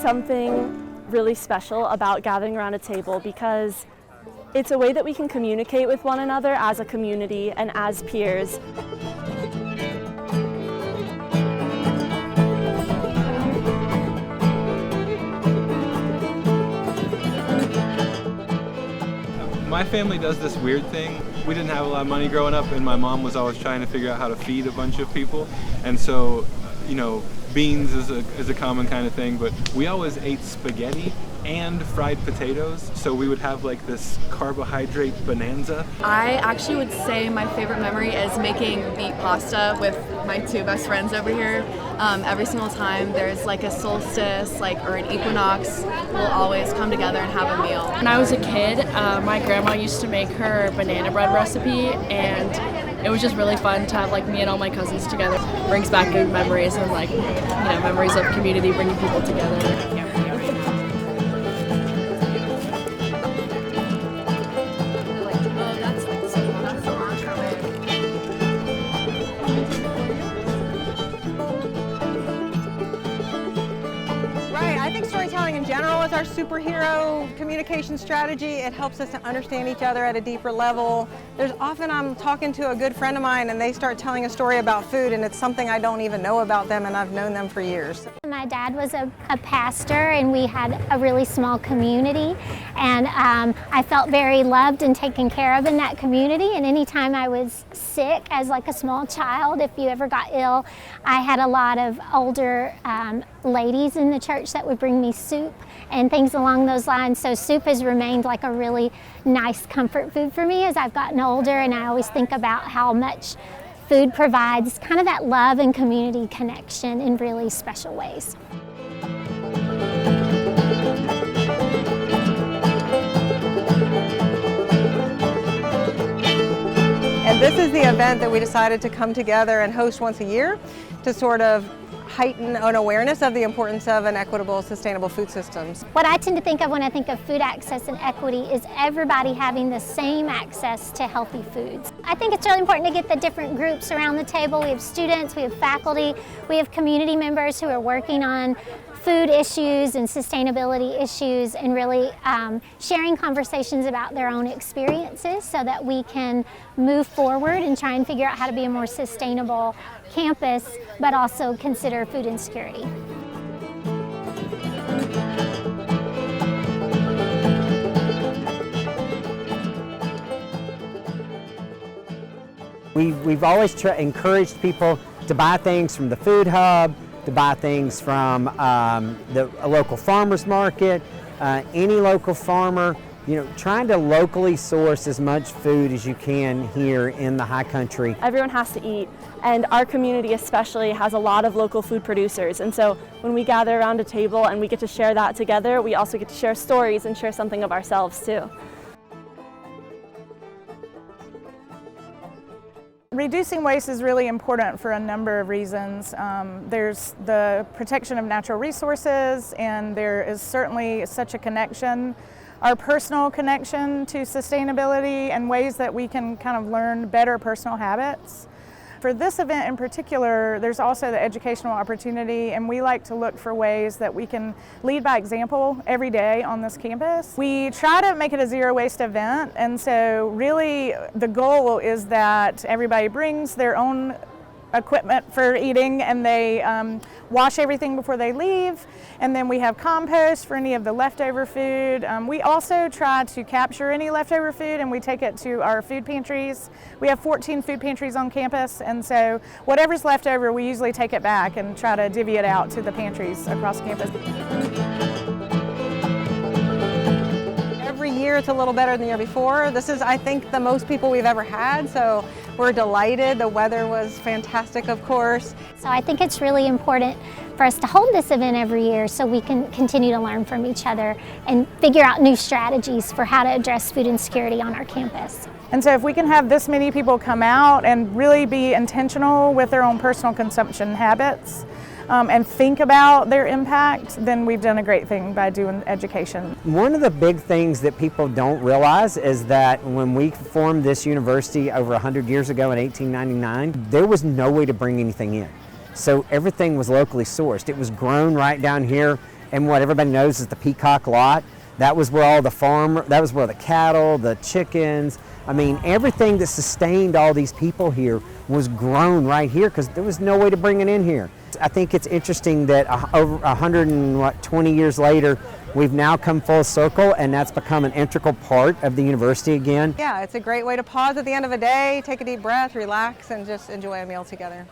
something really special about gathering around a table because it's a way that we can communicate with one another as a community and as peers. My family does this weird thing. We didn't have a lot of money growing up, and my mom was always trying to figure out how to feed a bunch of people. And so, you know, beans is a common kind of thing, but we always ate spaghetti and fried potatoes, so we would have like this carbohydrate bonanza. I actually would say my favorite memory is making beet pasta with my two best friends over here. Every single time there's like a solstice or an equinox, we'll always come together and have a meal. When I was a kid, my grandma used to make her banana bread recipe, and it was just really fun to have me and all my cousins together. It brings back good memories and memories of community, bringing people together. I think storytelling in general is our superhero communication strategy. It helps us to understand each other at a deeper level. There's often I'm talking to a good friend of mine and they start telling a story about food and it's something I don't even know about them and I've known them for years. My dad was a pastor and we had a really small community, and I felt very loved and taken care of in that community, and anytime I was sick as a small child, if you ever got ill, I had a lot of older ladies in the church that would bring me soup and things along those lines. So soup has remained a really nice comfort food for me as I've gotten older, and I always think about how much food provides kind of that love and community connection in really special ways. And this is the event that we decided to come together and host once a year to sort of heighten an awareness of the importance of an equitable, sustainable food systems. What I tend to think of when I think of food access and equity is everybody having the same access to healthy foods. I think it's really important to get the different groups around the table. We have students, we have faculty, we have community members who are working on food issues and sustainability issues, and really sharing conversations about their own experiences so that we can move forward and try and figure out how to be a more sustainable campus, but also consider food insecurity. We've always encouraged people to buy things from the food hub, to buy things from a local farmer's market, any local farmer, trying to locally source as much food as you can here in the high country. Everyone has to eat, and our community especially has a lot of local food producers, and so when we gather around a table and we get to share that together, we also get to share stories and share something of ourselves too. Reducing waste is really important for a number of reasons. There's the protection of natural resources, and there is certainly such a connection, our personal connection to sustainability, and ways that we can kind of learn better personal habits. For this event in particular, there's also the educational opportunity, and we like to look for ways that we can lead by example every day on this campus. We try to make it a zero waste event, and so really the goal is that everybody brings their own equipment for eating, and they wash everything before they leave, and then we have compost for any of the leftover food. We also try to capture any leftover food and we take it to our food pantries. We have 14 food pantries on campus, and so whatever's left over, we usually take it back and try to divvy it out to the pantries across campus. Every year it's a little better than the year before. This is, I think, the most people we've ever had, so we're delighted. The weather was fantastic, of course. So I think it's really important for us to hold this event every year so we can continue to learn from each other and figure out new strategies for how to address food insecurity on our campus. And so if we can have this many people come out and really be intentional with their own personal consumption habits, and think about their impact, then we've done a great thing by doing education. One of the big things that people don't realize is that when we formed this university over 100 years ago in 1899, there was no way to bring anything in. So everything was locally sourced. It was grown right down here and what everybody knows is the Peacock Lot. That was where all that was where the cattle, the chickens, I mean, everything that sustained all these people here was grown right here because there was no way to bring it in here. I think it's interesting that over 120 years later, we've now come full circle, and that's become an integral part of the university again. Yeah, it's a great way to pause at the end of a day, take a deep breath, relax, and just enjoy a meal together.